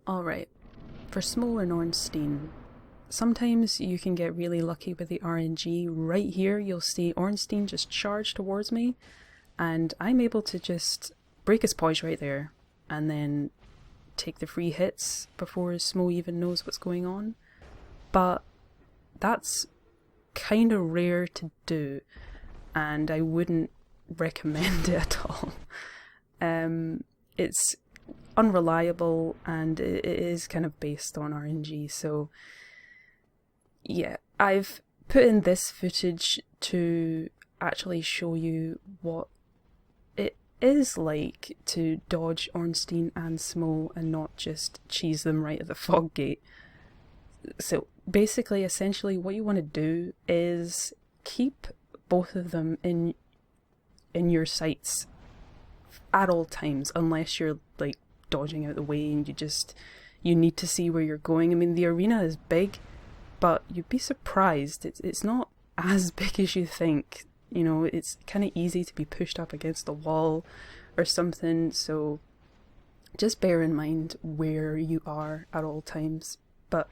Alright, for Smough and Ornstein, sometimes you can get really lucky with the RNG. Right here you'll see Ornstein just charge towards me, and I'm able to just break his poise right there, and then take the free hits before Smough even knows what's going on. But that's kind of rare to do, and I wouldn't recommend it at all. It's unreliable, and it is kind of based on RNG, so yeah, I've put in this footage to actually show you what it is like to dodge Ornstein and Smough and not just cheese them right at the fog gate. So basically, essentially what you want to do is keep both of them in your sights at all times, unless you're like dodging out the way and you need to see where you're going. I mean, the arena is big, but you'd be surprised. It's not as big as you think. You know, it's kind of easy to be pushed up against the wall or something, so just bear in mind where you are at all times. But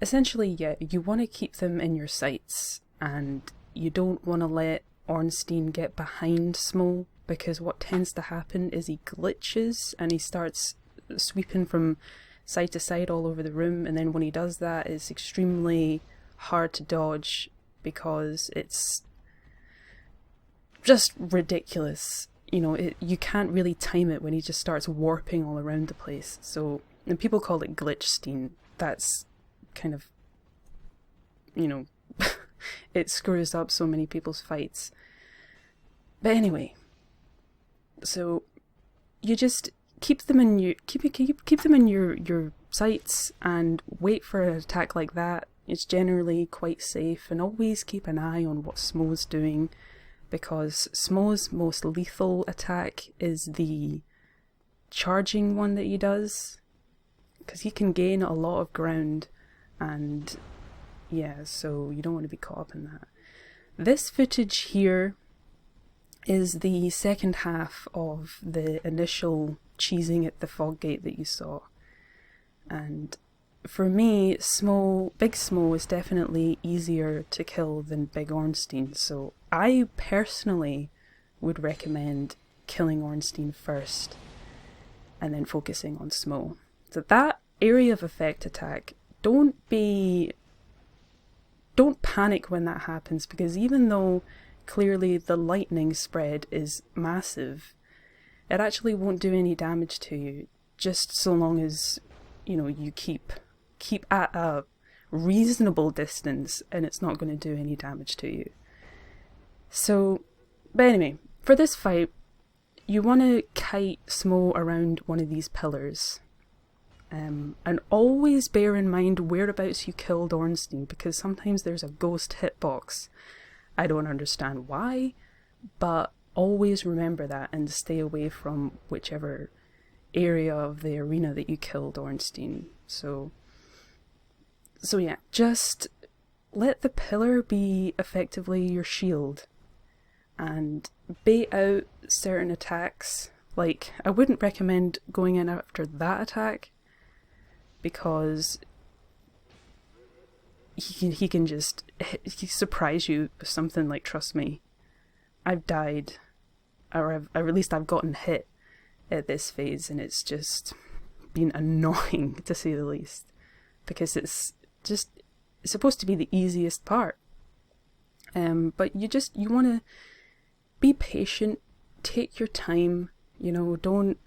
essentially, yeah, you want to keep them in your sights, and you don't want to let Ornstein get behind Smough, because what tends to happen is he glitches and he starts sweeping from side to side all over the room, and then when he does that, it's extremely hard to dodge because it's just ridiculous. You know, you can't really time it when he just starts warping all around the place. So, and people call it glitchstein. That's kind of, you know, it screws up so many people's fights. But anyway, so you just keep them in your sights and wait for an attack like that. It's generally quite safe, and always keep an eye on what Smough's doing, because Smough's most lethal attack is the charging one that he does, because he can gain a lot of ground, and yeah, so you don't want to be caught up in that. This footage here is the second half of the initial cheesing at the fog gate that you saw. And for me, Big Smough is definitely easier to kill than Big Ornstein, so I personally would recommend killing Ornstein first and then focusing on Smough. So that area of effect attack, don't panic when that happens, because even though clearly the lightning spread is massive, it actually won't do any damage to you, just so long as, you know, you keep at a reasonable distance and it's not going to do any damage to you. So, but anyway, for this fight, you want to kite Smough around one of these pillars. And always bear in mind whereabouts you killed Ornstein, because sometimes there's a ghost hitbox. I don't understand why, but always remember that and stay away from whichever area of the arena that you killed Ornstein. So yeah, just let the pillar be effectively your shield and bait out certain attacks. Like, I wouldn't recommend going in after that attack, because he can just surprise you with something like, trust me, I've died, or at least I've gotten hit at this phase, and it's just been annoying to say the least, because it's supposed to be the easiest part. But you want to be patient, take your time, you know, don't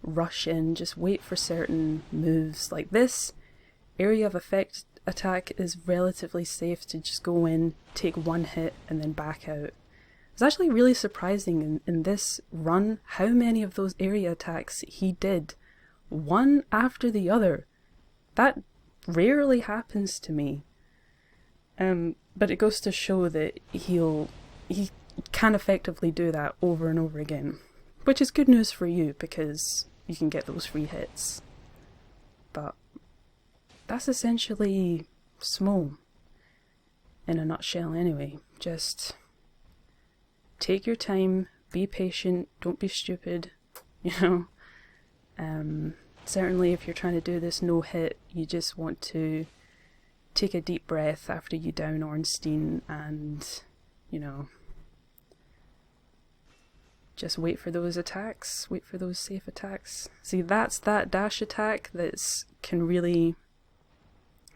rush in, just wait for certain moves. Like this area of effect attack is relatively safe to just go in, take one hit, and then back out. It's actually really surprising in this run how many of those area attacks he did, one after the other. That rarely happens to me. But it goes to show that he can effectively do that over and over again, which is good news for you because you can get those free hits. But that's essentially Smough in a nutshell anyway. Just take your time, be patient, don't be stupid, you know. certainly if you're trying to do this no hit, you just want to take a deep breath after you down Ornstein and, you know, just wait for those attacks, wait for those safe attacks. See, that's that dash attack that's can really,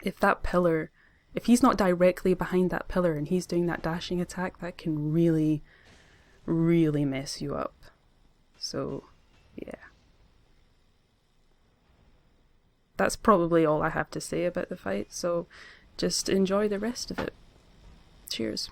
if that pillar, if he's not directly behind that pillar and he's doing that dashing attack, that can really, really mess you up. So, yeah. That's probably all I have to say about the fight, so just enjoy the rest of it. Cheers.